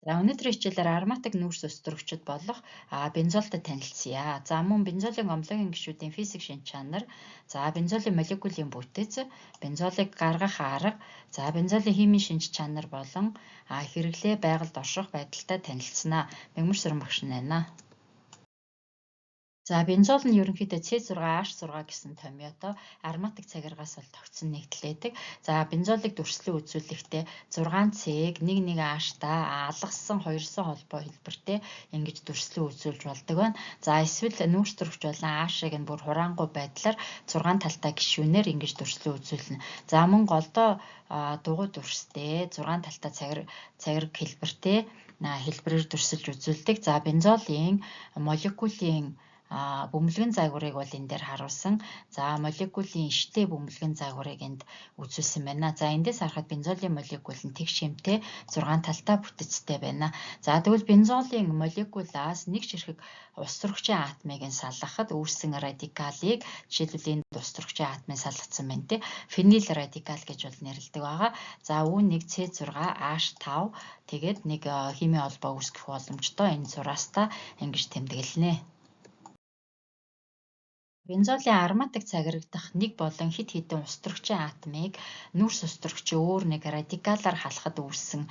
За өнөөдрийн хичээлээр ароматик нүүрс өстрөгчд болох бензолтой танилцъя. За мөн бензолын гомлогийн гишүүдийн физик шинж чанар, за бензолын молекулын бүтэц, бензолыг гаргах арга, за бензолын химийн шинж чанар болон хэрэглээ байгальд орших байдалтай танилцсанаа. Мягмар багш байна. За бензол нь ерөнхийдөө C6H6 гэсэн томьёотой ароматик цагиргаас бол тогтсон нэгдэл байдаг. За бензолыг дүрслэн үзүүлэхдээ 6C-г 11H-та алгасан 200 холбоо хэлбэртэй ингэж дүрслэн үзүүлж болдог байна. За эсвэл нүүрсдөрөгч болон H-ыг нь бүр хураангуй байдлаар 6 талтай гишүүнээр ингэж дүрслэн үзүүлнэ. За мөн голдоо дугуй дүрстэй 6 талтай цагираг хэлбэртэй хэлбэрээр дүрсэлж үзүүлдэг. За бензолын молекулын бөмбөлгөн загварыг бол энэ дээр харуулсан. За молекулын иштэй бөмбөлгөн загварыг энд үзүүлсэн байна. За эндээс харахад бензолын молекул нь тэг шимтэй 6 талтай бүтэцтэй байна. За тэгвэл бензолын молекулаас нэг ширхэг устөрөгчийн атомыг салгахад үүссэн радикалыг жишээлбэл энд устөрөгчийн атомыг салгацсан байна те. Фенил радикал гэж бол нэрлэдэг байгаа. За үүн нэг C6H5 тэгээд нэг химийн холбоо үүсгэх боломжтой энэ зураастаа ингэж тэмдэглэнэ. Бензолын ароматик цагирагдах нэг болон хэд хэдэн устөрөгчийн атомыг нүүрс устөрөгчийн өөр нэг радикалаар халахад үүссэн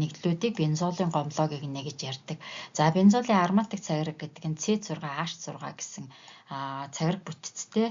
нэгдлүүдийг бензолын гомлогийг нэгж ярьдаг. За бензолын ароматик цагираг гэдэг нь C6H6 гэсэн цагираг бүтэцтэй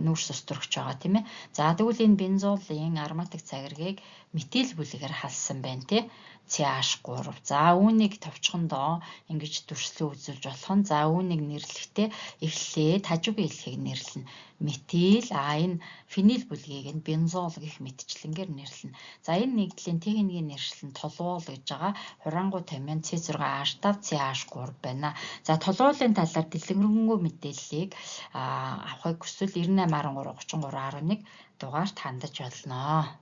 нүүрс устөрөгч байгаа тийм ээ. За тэгвэл энэ бензолын ароматик цагиргийг метил бүлгээр халсан байна тий. CH3. За үүнийг товчхондоо ингэж дүрслэн үзүүлж болох нь. За үүнийг нэрлэхдээ эхлээд хажуугийн хэлхийг нэрлэнэ. Метил энэ фенил бүлгийг нь бензол гэх мэтчлэнгээр нэрлэнэ. За энэ нэгдлийн техникийн нэршил нь толгуул гэж байгаа. Хураангуй томьёо C6H5 CH3 байна. За толгуулын талаар дэлгэрэнгүй мэдээллийг авахыг хүсвэл 98133311 дугаарт хандаж болно.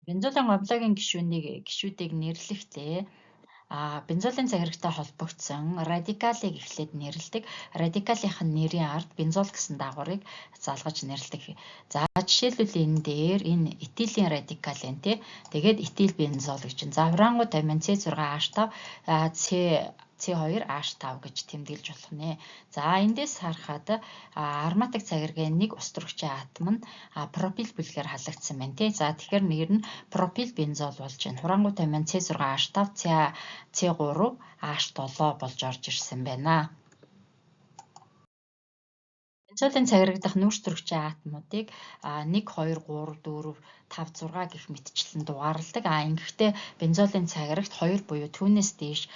Бензолын гомлогийн гишүүдийг нэрлэхдээ бензолын цагирагтай холбогдсон радикалыг эхлээд нэрлэдэг. Радикалынх нь нэрийн ард бензол гэсэн дагаврыг залгаж нэрлэдэг. За жишээлбэл энэ дээр энэ этилийн радикал байна тий. Тэгээд этил бензол гэж. За хураангуй томьёо C6H5 C2H5 гэж тэмдэглэж болох нэ. За эндээс харахад ароматик цагиргийн нэг устөрөгчийн атом нь пропил бүлгээр халагдсан байна тий. За тэгэхээр нэр нь пропил бензол болж байна. Хураангуй томьёо C6H5 C3H7 болж орж ирсэн байна. Бензолын цагирагдах нүүрс төрөгчийн атомуудыг 1 2 3 4 5 6 гэх мэтчлэн дугаарладаг. Ингэхдээ бензолын цагирагт 2 буюу түүнээс дээш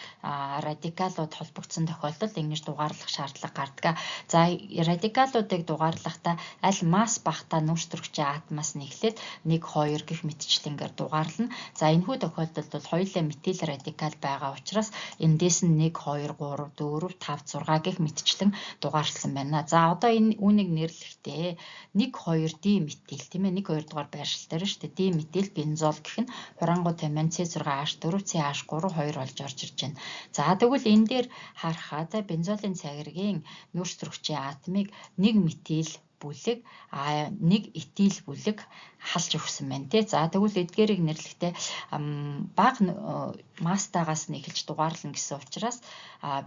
радикалууд холбогдсон тохиолдолд ингэж дугаарлах шаардлага гардаг. За радикалуудыг дугаарлахдаа аль масс багтаа нүүрс төрөгчийн атомаас нь эхлээд 1 2 гэх мэтчлэнгээр дугаарлана. За энэхүү тохиолдолд бол хоёулаа метил радикал байгаа учраас эндээс нь 1 2 3 4 5 6 гэх мэтчлэн дугаарлсан байна. За одоо энэ үүнийг нэрлэхдээ 1 2 диметил тийм ээ 1 2 дугаар байршил дээр шүү дээ. Диметил бензол гэх нь хураангуй томьёо C6H4 CH3 2 болж орж ирж байна. За тэгвэл энэ дээр харахад бензолын цагиргийн нүүрс төрөгчийн атомыг 1 метил бүлэг нэг этил бүлэг халж өгсөн байна тий. За тэгвэл эдгээрийг нэрлэхдээ бага масстагаас нь эхэлж дугаарлана гэсэн учраас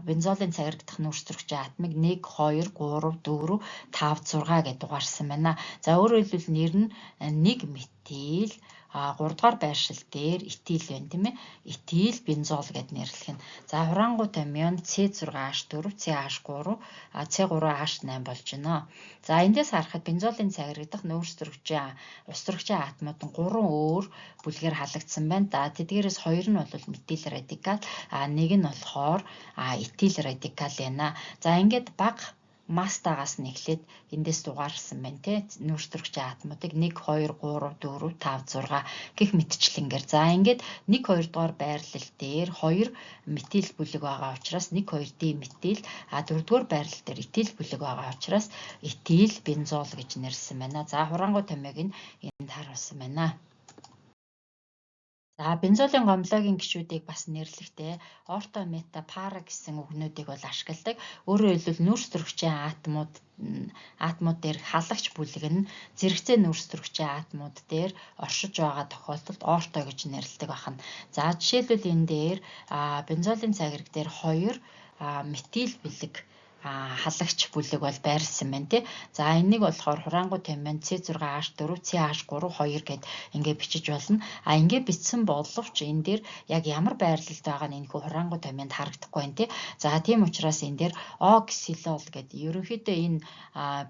бензолын цагирагдах нүүрс төрөгчийн атомыг 1 2 3 4 5 6 гэж дугаарсан байна. За өөрөөр хэлбэл нэр нь 1 метил 3 дугаар байршил дээр этил байна тийм ээ. Этил бензол гэд нэрлэх нь. За хураангуй томьёо C6H4 CH3 C3H8 болж байна. За эндээс харахад бензолын цагирагдах нүүрс төрөгчийн устөрөгчийн атомууд нь 3 өөр бүлгээр халагдсан байна. За тэдгээрээс 2 нь бол метил радикал, нэг нь болохоор этил радикал байна. За ингээд бага масстагаас нь эхлээд эндээс дугаарсан байна тий. Нүүрс төрөгчийн атомуудыг 1 2 3 4 5 6 гэх мэтчлэнгээр. За ингээд 1 2 дугаар байрлал дээр 2 метил бүлэг байгаа учраас 1 2 диметил 4 дугаар байрлал дээр этил бүлэг байгаа учраас этил бензол гэж нэрлсэн байна. За хураангуй томьёог нь энд харуулсан байна. За бензолийн гомлоогийн гишүүдийг бас нэрлэхдээ орто, мета, пара гэсэн үгнүүдийг бол ашигладаг. Өөрөөр хэлбэл нүүрс төрөгчийн атомууд дээр халагч бүлэг нь зэрэгцээ нүүрс төрөгчийн атомууд дээр оршиж байгаа тохиолдолд орто гэж нэрлэдэг байна. За жишээлбэл энэ дээр бензолийн цагираг дээр 2 метил бүлэг халагч бүлэг бол байрлсан байна тий. За энийг болохоор хураангуй тэмээн C6H4 CH3 2 гэд ингээд бичиж болно. Ингээд бичсэн боловч энэ дээр яг ямар байрлалд байгаа нь энэхүү хураангуй тэмээнд харагдахгүй байна тий. За тийм учраас энэ дээр оксилол гэдэг ерөнхийдөө энэ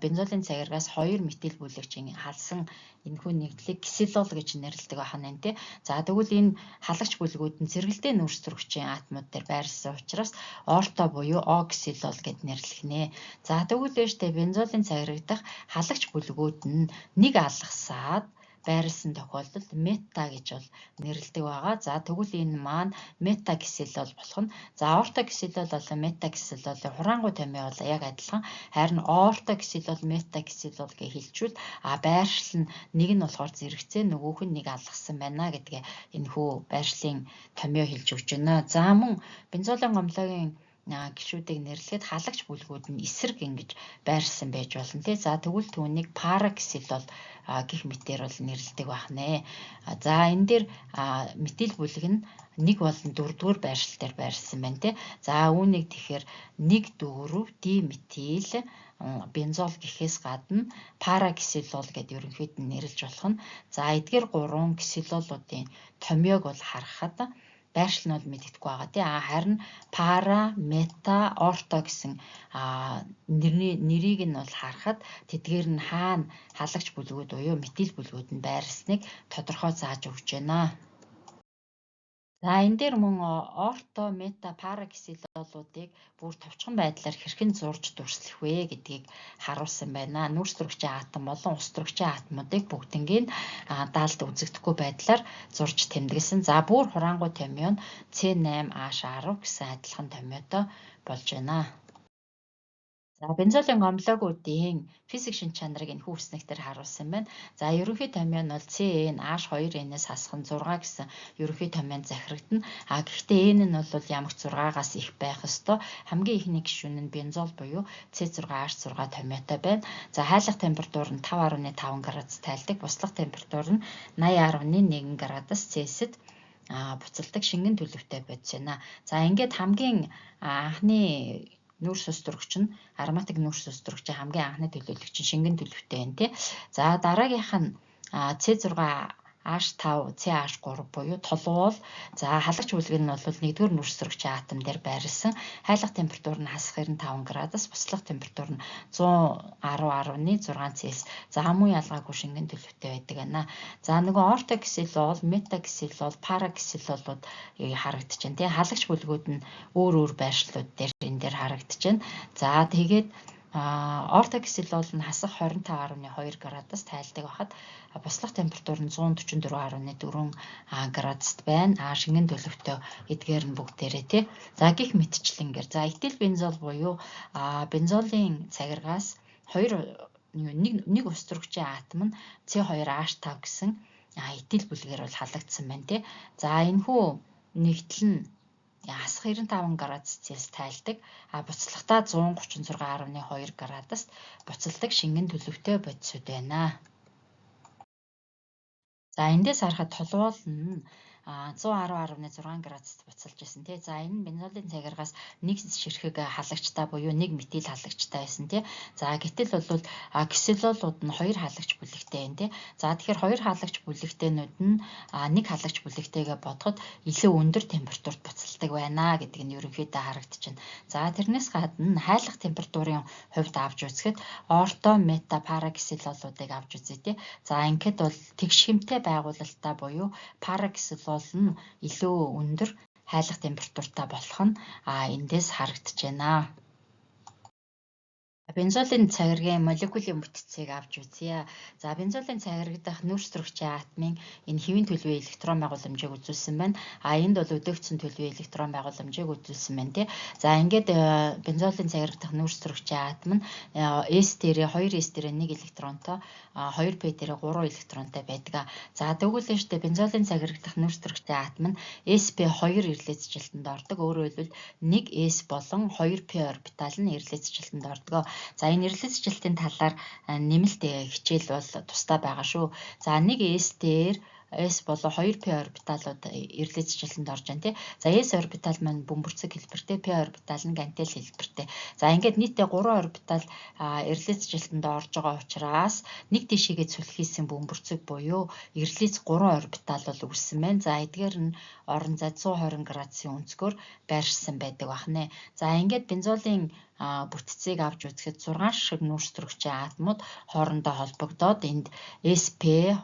бензолийн цагиргаас 2 метил бүлэгчийн халсан энэхүү нэгдлийг ксилол гэж нэрлэдэг байна тий. За тэгвэл энэ халагч бүлгүүд нь зэрэгэлдээ нүүрс төрөгчийн атомууд дээр байрлсан учраас орто буюу оксилол гэд нэрлэгнэ. За тэгвэл дэжтэй бензолийн цагираг дахь халагч бүлгүүд нь нэг алгасаад байрлсан тохиолдолд мета гэж бол нэрлэдэг байгаа. За тэгвэл энэ маань мета ксилол болох нь. За орто ксилол болон мета ксилолын хураангуй томьёо бол яг адилхан. Харин орто ксилол мета ксилол гэж хэлжүүл байршил нь нэг нь болохоор зэрэгцээ нөгөөх нь нэг алгасан байна гэдгээ энэхүү байршлын томьёо хэлж өгч байна. За мөн бензолийн гомлоогийн гишүүдийг нэрлэхэд халагч бүлгүүд нь эсрэг ингэж байрлсан байж болно тий. За тэгвэл түүнийг параксилол гэх мэтээр бол нэрлэдэг байна. За энэ дээр метил бүлэг нь 1 болон 4-р байршил дээр байрлсан байна тий. За үүнийг тэгэхээр 1,4 диметил бензол гэхээс гадна параксилол гэдэг ерөнхийд нь нэрлэж болох нь. За эдгээр 3 ксилолуудын томьёог бол харахад байршил нь бол мэддэхгүй байгаа тий. Харин пара, мета, орто гэсэн нэрийг нь бол харахад тэдгээр нь хаана халагч бүлгүүд буюу метил бүлгүүд нь байрлсныг тодорхой зааж өгч байна. За энэ дээр мөн орто, мета, пара ксилолуудыг бүр товчхон байдлаар хэрхэн зурж дүрслэх вэ гэдгийг харуулсан байна. Нүүрс төрөгчийн атом болон ус төрөгчийн атомуудыг бүгднийг даалд үзэгдэхгүй байдлаар зурж тэмдэглэсэн. За бүр хураангуй томьёо нь C8H10 гэсэн адилхан томьёотой болж байна. За бензолийн гомлоогуудын физик шинж чанарыг энэхүү үснэгтэр харуулсан байна. За ерөнхий томьёо нь бол CnH2n-ээс хасах 6 гэсэн ерөнхий томьёонд захирагдана. Гэхдээ n нь бол ямагт 6-аас их байх ёстой. Хамгийн ихний гишүүн нь бензол буюу C6H6 томьёотой байна. За хайлах температур нь 5.5 градус тайлдаг. Буслах температур нь 80.1 градус Цельсид буцалдаг шингэн төлөвтэй байж байна. За ингээд хамгийн анхны нүүрс ус төрөгч нь ароматик нүүрс ус төрөгчийн хамгийн анхны төлөөлөгч нь шингэн төлөвтэй байна тий. За дараагийнх нь C6H5 CH3 буюу толгуул. За халагч бүлэг нь бол 1-р нүүрс төрөгчийн атом дээр байрлсан. Хайлах температур нь хасах 95 градус, буслах температур нь 110.6 Цельс. За хамгийн ялгаагүй шингэн төлөвтэй байдаг байна. За нөгөө орто ксилол, мета ксилол, пара ксилолууд харагдаж байна тий. Халагч бүлгүүд нь өөр байршлууд дээр энэ дээр харагдаж байна. За тэгээд орто ксилол нь хасах 25.2 градус тайлдаг байхад буслах температур нь 144.4 градуст байна. Шингэн төлөвтэй эдгээр нь бүгдээрээ тий. За гих мэтчлэнгээр. За этил бензол буюу бензолийн цагиргаас 1 ус төрөгчийн атом нь C2H5 гэсэн этил бүлгээр бол халагдсан байна тий. За энэхүү нэгдэл нь хасах 95 градус Цельс тайлдаг. Буцлагтаа 136.2 градуст буцалдаг шингэн төлөвтэй бодисууд байна. За эндээс харахад толгуул нь 110.6 градуст буцалж байсан тий. За энэ бензолийн цагиргаас 1 ширхэг халагчтай буюу 1 метил халагчтай байсан тий. За гэтэл бол ксилолууд нь 2 халагч бүлэгтэй байна тий. За тэгэхээр 2 халагч бүлэгтэйнүүд нь 1 халагч бүлэгтэйгээ бодоход илүү өндөр температурт буцалдаг байна гэдэг нь ерөнхийдөө харагдаж байна. За тэрнээс гадна хайлах температурын хувьд авч үзэхэд орто, мета, пара ксилолуудыг авч үзье тий. За ингээд бол тэгш хэмтэй байгуулалттай буюу пара ксилол нь илүү өндөр хайлах температуртай болох нь эндээс харагдаж байна. Бензолын цагиргийн молекулын бүтцийг авч үзье. За бензолын цагиргадах нүүрсрэгчийн атомын энэ хэвийн төлөвийн электрон байгууламжийг үзүүлсэн байна. Энд бол өдөөгдсөн төлөвийн электрон байгууламжийг үзүүлсэн байна тий. За ингээд бензолын цагиргадах нүүрсрэгчийн атом нь S дээрээ 2S дээрээ 1 электронтой, 2P дээрээ 3 электронтой байдаг. За тэгвэл штэ бензолын цагиргадах нүүрсрэгчийн атом нь sp2 ирлээцжилтэнд ордог. Өөрөөр хэлбэл 1S болон 2P орбитал нь ирлээцжилтэнд ордог. За энэ ирлээцжилтийн талаар нэмэлт хичээл бол тусдаа байгаа шүү. За 1S дээр S болон 2P орбиталууд ирлээцжилтэнд орж байна тий. За S орбитал маань бөмбөрцөг хэлбэртэй, P орбитал нь гантел хэлбэртэй. За ингээд нийтдээ 3 орбитал ирлээцжилтэнд орж байгаа учраас нэг тишээгээ сүлхийсэн бөмбөрцөг буюу ирлээц 3 орбитал бол үүссэн байна. За эдгээр нь орон зай 120 градусын өнцгөр байршсан байдаг бахнэ. За ингээд бензолын бүтцийг авч үзэхэд 6 шиг нүүрсрэгчийн атомууд хоорондоо холбогдоод энд sp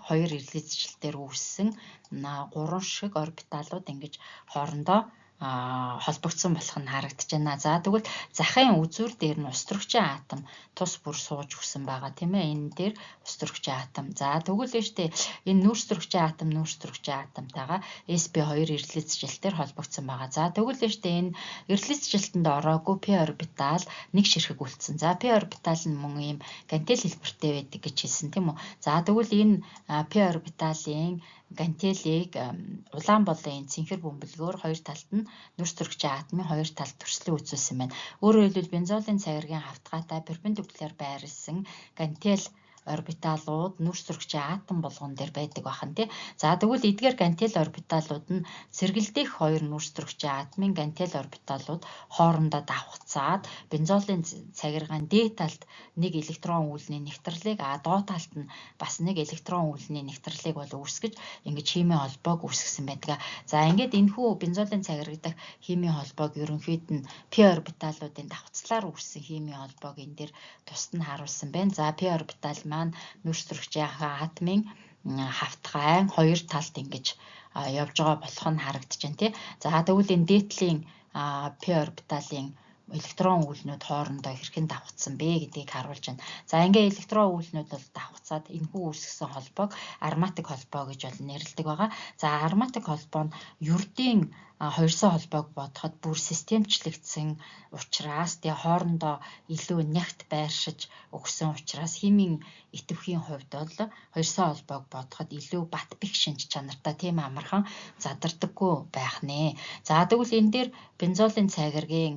2 ирлээцжилтээр үүссэн 3 шиг орбиталууд ингэж хоорондоо холбогдсон болох нь харагдаж байна. За тэгвэл захын үзүүр дээр нь устөрөгчийн атом тус бүр сууж өгсөн байгаа тийм ээ. Энэ дээр устөрөгчийн атом. За тэгвэл штэ энэ нүүрсрэгчийн атомтайгаа sp2 ирлээцжилтээр холбогдсон байгаа. За тэгвэл штэ энэ ирлээцжилтэнд ороогүй p орбитал нэг ширхэг үлдсэн. За p орбитал нь мөн ийм гантел хэлбэртэй байдаг гэж хэлсэн тийм үү. За тэгвэл энэ p орбиталын гантелийг улаан болон цэнхэр бөмбөлгөөр хоёр талд нь нүүрсрэгчийн атомын хоёр талд төрслөө үзүүлсэн байна. Өөрөөр хэлбэл бензолын цагиргийн хавтгаатай перпендикуляр байрласан гантел орбиталууд нүүрсрэгчийн атом болгон дээр байдаг бахан тий. За тэгвэл эдгээр гантел орбиталууд нь сэргэлдэх хоёр нүүрсрэгчийн атомын гантел орбиталууд хоорондоо давхцаад бензолын цагиргаан дээд талд нэг электрон үүлний нэвтрэлийг доод талд нь бас нэг электрон үүлний нэвтрэлийг бол үүсгэж ингэж химийн холбоог үүсгэсэн байдаг. За ингээд энэхүү бензолын цагиргадах химийн холбоог ерөнхийд нь p орбиталуудын давхцлаар үүссэн химийн холбоог энэ дээр тусад нь харуулсан байна. За p орбитал маань нүүрсрэгчийн атомын хавтгай хоёр талд ингэж явж байгаа болох нь харагдаж байна тий. За тэгвэл энэ дээдлийн p орбиталын электрон үүлнүүд хоорондоо хэрхэн давхцсан бэ гэдгийг харуулж байна. За ингээ электрон үүлнүүд бол давхцаад энэхүү үүсгэсэн холбоог ароматик холбоо гэж бол нэрлэдэг байгаа. За ароматик холбоо нь ердийн хоёрсоо холбоог бодоход бүр системчлэгдсэн учраас тэгээ хоорондоо илүү нягт байршиж өгсөн учраас химийн идэвхийн хувьд бол хоёрсоо холбоог бодоход илүү бат бих шинж чанартай тийм амархан задардаггүй байх нэ. За тэгвэл энэ дээр бензолын цагиргийн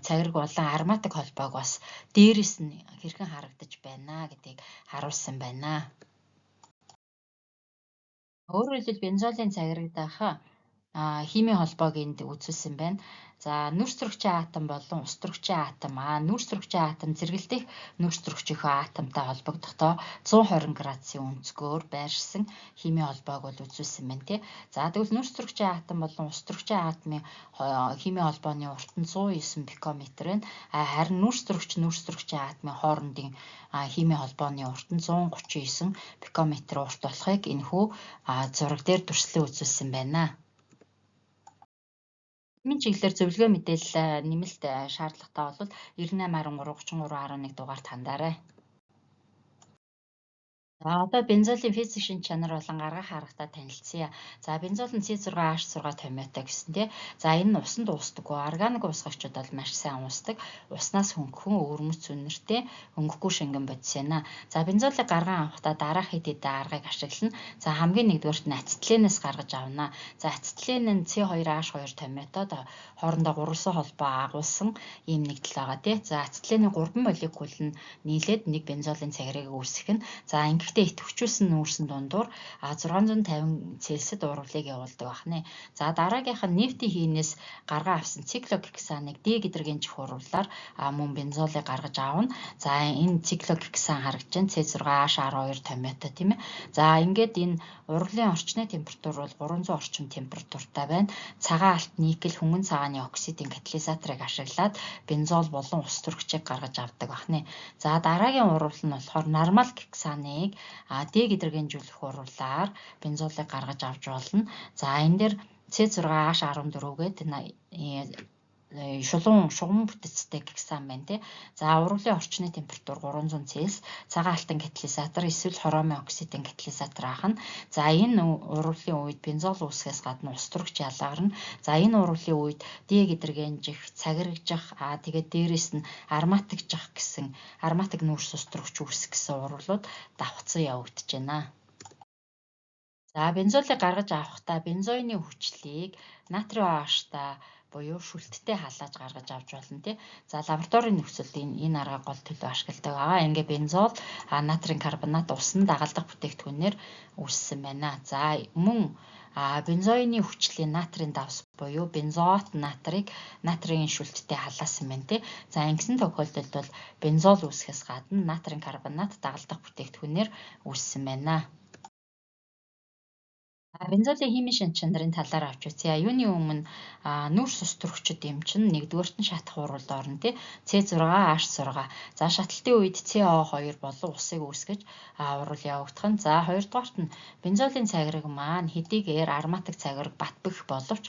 цагирг болон ароматик холбоог бас дээрээс нь хэрхэн харагдаж байна гэдгийг харуулсан байна. Өөрөөр хэлбэл бензолын цагиргадах химийн холбоог энд үзүүлсэн байна. За нүүрсрэгчийн атом болон устөрөгчийн атом нүүрсрэгчийн атом зэрэгэлдэх нүүрсрэгчийнхөө атомтай холбогдохдоо 120 градусын өнцгөөр байршсан химийн холбоог бол үзүүлсэн байна тий. За тэгвэл нүүрсрэгчийн атом болон устөрөгчийн атомын химийн холбооны урт нь 109 пикометр байна. Харин нүүрсрэгчийн атомын хоорондын химийн холбооны урт нь 139 пикометр урт болохыг энэхүү зураг дээр дүрслэн үзүүлсэн байна. Химийн чиглэлээр зөвлөгөө мэдээлэл нэмэлт шаардлагатай бол 98133311 дугаард хандаарай. За одоо бензолын физик шинж чанар болон гаргах аргатай танилцъя. За бензол нь C6H6 томьёотой гэсэн тий. За энэ нь усанд уусдаггүй. Органик уусгагчид бол маш сайн уусдаг. Уснаас хөнгөн өвөрмөц үнэртэй хөнгөхгүй шингэн бодис байна. За бензолыг гарган авахдаа дараах хэд хэдэн аргыг ашиглана. За хамгийн нэгдүгээрт нь ацетиленээс гаргаж авна. За ацетилен нь C2H2 томьёотойд хоорондоо гурван холбоо агуулсан ийм нэгдэл байгаа тий. За ацетиленийн 3 молекул нь нийлээд нэг бензолын цагирыг үүсгэх нь. За гэхдээ идэвхжүүлсэн нүүрсэн дундуур 650 Цельсид урвалыг явуулдаг байна. За дараагийнх нь нефтийн хийнээс гаргаа авсан циклогексаныг D гэдрэгэнжих урвалаар мөн бензолыг гаргаж аавна. За энэ циклогексан харагдаж байна. C6H12 томьёотой тийм ээ. За ингээд энэ урвалын орчны температур бол 300 орчим температуртай байна. Цагаан алт никель хөнгөн цагааны оксидын катализаторыг ашиглаад бензол болон ус төрөгчийг гаргаж авдаг байна. За дараагийн урвал нь болохоор нормал гексаныг D гэдрэгэнжүүлэх урвалаар бензолыг гаргаж авч болно. За энэ дээр C6H14 гэдэг шугам бүтэцтэй гексан байна тий. За ургуулын орчны температур 300 Цельс, цагаан алтан катализатор эсвэл хромын оксидын катализатор аах нь. За энэ ургуулын үед бензол үүсгэхээс гадна устөрөгч ялгарна. За энэ ургуулын үед дегидрогенжих, цагирагжих, тэгээд дээрэс нь ароматикжих гэсэн ароматик нүүрс устөрөгч үүсэх гэсэн ургуулууд давхцсан явагдаж байна. За бензолыг гаргаж авахдаа бензоины хүчлийг натрий OH-та буюу шүлттэй халааж гаргаж авч болно тий. За лабораторийн нөхцөлд энэ арга гол төлөв ашигладаг байгаа. Ингээ бензол натрийн карбонат усны дагалдах бүтээгдэхүүнээр үүссэн байна. За мөн бензоины хүчлийн натрийн давс буюу бензоат натрийн шүлттэй халаасан байна тий. За ингэсэн тохиолдолд бол бензол үүсгэхээс гадна натрийн карбонат дагалдах бүтээгдэхүүнээр үүссэн байна. Бензолын химийн шинж чанарын талаар авч үзье. Юуны өмнө нүүрс устөрөгчд юм чинь нэгдүгээрт нь шатах урвалд орно тий. C6, H6. За шаталтын үед CO2 болон усыг үүсгэж урвал явагдах нь. За хоёрдугаарт нь бензолын цагираг маань хэдийгээр ароматик цагираг батбэх боловч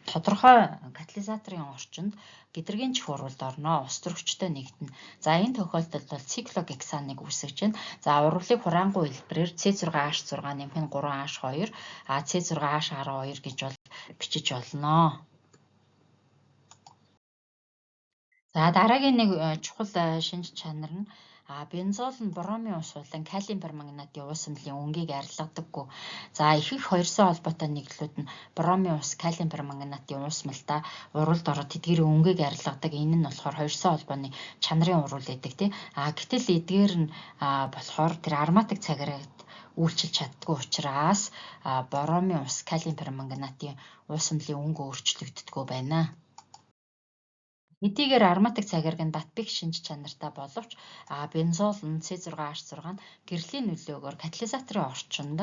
тодорхой катализаторын орчинд гидрогенжих урвалд орно, устөрөгчтэй нэгдэнэ. За энэ тохиолдолд бол циклогексаныг үүсгэж байна. За урвалыг хураангуй хэлбэрээр C6H6 нэмэх нь 3H2, C6H12 гэж бол бичиж болно. За дараагийн нэг чухал шинж чанар нь бензол нь бромын ус болон калиум перманганатын уусамлын өнгийг арилгадаггүй. За ихэнх хоёрсон холбоотой нэгдлүүд нь бромын ус, калиум перманганатын уусмалтай урвалд ороод тэдгээрийн өнгийг арилгадаг. Энэ нь болохоор хоёрсон холбооны чанарын урвал гэдэг тий. Гэтэл эдгээр нь болохоор тэр ароматик цагирагт үйлчилж чаддгүй учраас бромын ус, калиум перманганатын уусамлын өнгө өөрчлөгддөггүй байна. Хэдийгээр ароматик цагираг нь батбих шинж чанартай боловч бензол нь C6H6 нь гэрлийн нөлөөгөөр катализаторын орчинд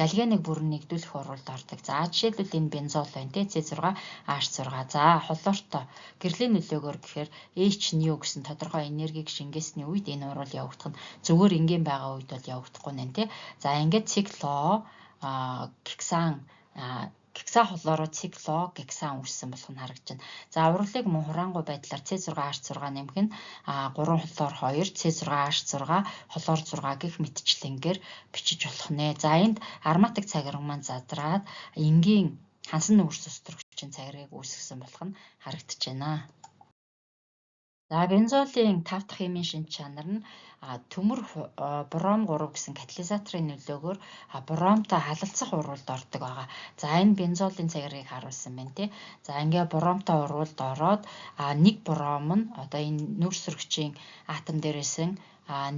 галогеныг бүрэн нэгдүүлэх урвалд ордог. За жишээлбэл энэ бензол байна тий C6H6. За холоортой гэрлийн нөлөөгөөр гэхээр H-NO гэсэн тодорхой энергийг шингээсний үед энэ урвал явагдах нь зүгээр энгийн байгаа үед бол явагдахгүй нэ тий. За ингээд цикло гексан холоороо циклогексан үүссэн болох нь харагдаж байна. За урвалыг мөн хураангуй байдлаар C6H6 нэмэх нь 3 холоор 2, C6H6 холоор 6 гэх мэтчлэнгээр бичиж болох нэ. За энд ароматик цагираг маань задраад энгийн хансан нүүрс устөрөгчийн цагиргийг үүсгэсэн болох нь харагдаж байна. За бензолын 5 дахь химийн шинж чанар нь төмөр бром 3 гэсэн катализаторын нөлөөгөөр бромтой халалцах урвалд ордог байгаа. За энэ бензолын цагирыг харуулсан байна тий. За ингээ бромтой урвалд ороод нэг бром нь одоо энэ нүүрсрөгчийн атом дээрээс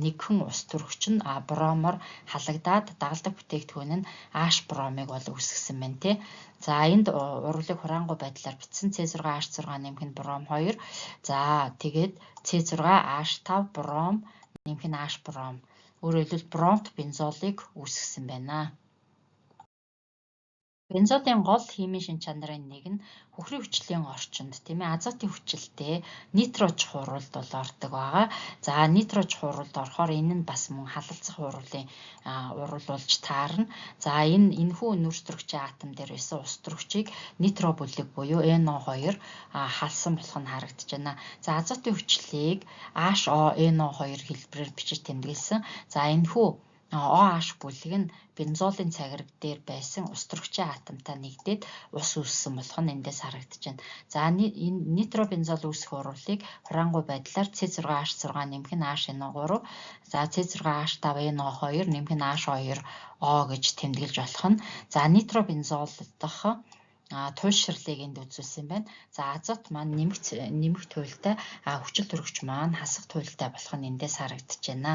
нэгхэн ус төрөгч нь бромоор халагдаад дагалдах бүтээгдэхүүн нь H бромыг бол үүсгэсэн байна тий. За энд урвалыг хураангуй байдлаар бичсэн C6H6 нэмэх нь бром 2. За тэгээд C6H5 бром нэмэх нь H бром. Өөрөөр хэлбэл бромт бензолыг үүсгэсэн байна. Бензолын гол химийн шинж чанарын нэг нь хөхрийн хүчлийн орчинд тийм ээ азотын хүчилтэй нитрожих урвалд бол ордог байгаа. За нитрожих урвалд орохоор энэ нь бас мөн халалцах урвал болж таарна. За энэхүү нүүрстрөгчийн атом дээр байсан устөрөгчийг нитро бүлэг буюу NO2 халсан болох нь харагдаж байна. За азотын хүчлийг HONO2 хэлбэрээр бичиж тэмдэглэсэн. За энэхүү OH бүлэг нь бензолын цагираг дээр байсан устөрөгчийн атомтай нэгдээд ус үүссэн болох нь эндээс харагдаж байна. За энэ нитробензол үүсэх урвалыг хураангуй байдлаар C6H6 нэмэх нь HNO3, за C6H5NO2 нэмэх нь H2O гэж тэмдэглэж болох нь. За нитробензол дох туйлшрлыг энд үзүүлсэн байна. За азот маань нэмэх туйлтай, хүчил төрөгч маань хасах туйлтай болох нь эндээс харагдаж байна.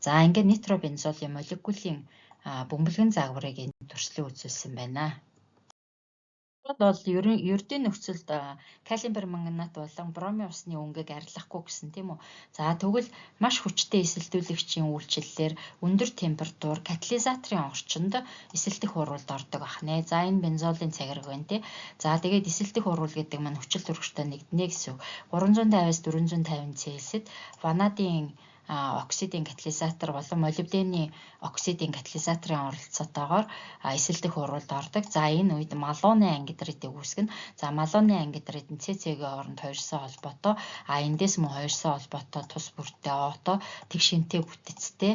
За ингээд нитробензолын молекулын бөмбөлгөн загварыг энэ төрслөө үзүүлсэн байна. Бол ердийн нөхцөлд калиум перманганат болон бромын усны өнгийг арилгахгүй гэсэн тийм үү. За тэгвэл маш хүчтэй эсэлдүүлэгчийн үйлчлэлээр өндөр температур катализаторын орчинд эсэлдэх урвалд ордог ахнэ. За энэ бензолын цагираг байна тий. За тэгээд эсэлдэх урвал гэдэг маань хүчил төрөгчтэй нэгднэ гэсэн үг. 350-аас 450 Цельсид ванадын оксидын катализатор болон молибдены оксидын катализаторын оролцоотойгоор эсэлдэх урвалд ордог. За энэ үед малууны ангидридыг үүсгэнэ. За малууны ангидрид нь ЦЦ-гийн оронд 2-сон холбоотой, эндээс мөн 2-сон холбоотой тус бүртээ ото, тэг шинтэй бүтэцтэй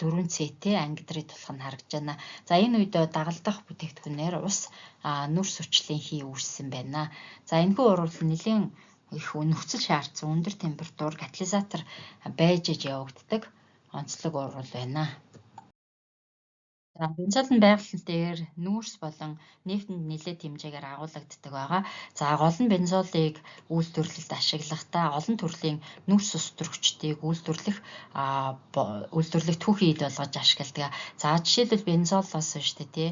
4C-тэй ангидрид болох нь харагдж байна. За энэ үед дагалдах бүтээгдэхүүнээр ус нүрс хүчлийн хий үүссэн байна. За энэхүү урвал нэлийн их нөхцөл шаардсан өндөр температур катализатор байж явагддаг онцлог урвал байна. Бензолын байгаль дээр нүүрс болон нефтэнд нэлээд хэмжээгээр агуулгаддаг байгаа. За гол нь бензолыг үйлдвэрлэлд ашиглахдаа олон төрлийн нүрс өстрөгчдийг үйлдвэрлэх түүхийн эд болгож ашигладаг. За жишээлбэл бензолоос шүү дээ тий.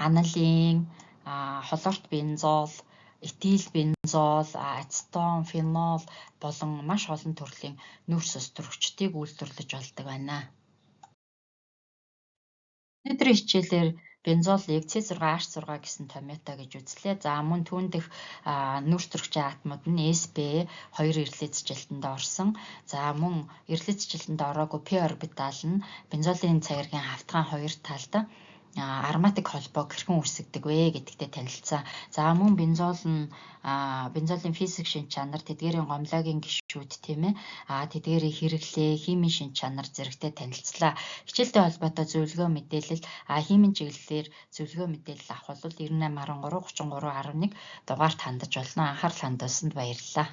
Анилин, холорт бензол, этил бензол, ацетон, фенол болон маш олон төрлийн нүрс өстрөгчдийг үйлдвэрлэж болдог байна. Өнөөдрийн хичээлээр бензолыг C6H6 гэсэн томьёотой гэж үзлээ. За мөн түүн дэх нүрс төрөгчийн атомууд нь SP 2 эрэлхийлэлцэлтэнд орсон. За мөн эрэлхийлэлцэлтэнд ороогүй p орбитал нь бензолын цагиргийн хавтгайн хоёр талд ароматик холбоо хэрхэн үүсгдэг вэ гэдэгтэй танилцсан. За мөн бензолын физик шинж чанар, тэдгээрийн гомлогийн гишүүд тийм ээ. Тэдгээрийн хэрэглээ, химийн шинж чанар зэрэгтэй танилцлаа. Хичээлтэй холбоотой зөвлөгөө мэдээлэл химийн чиглэлээр зөвлөгөө мэдээлэл авах бол 9813 33 11 дугаарт хандаж болно. Анхаарал хандуулсанд баярлалаа.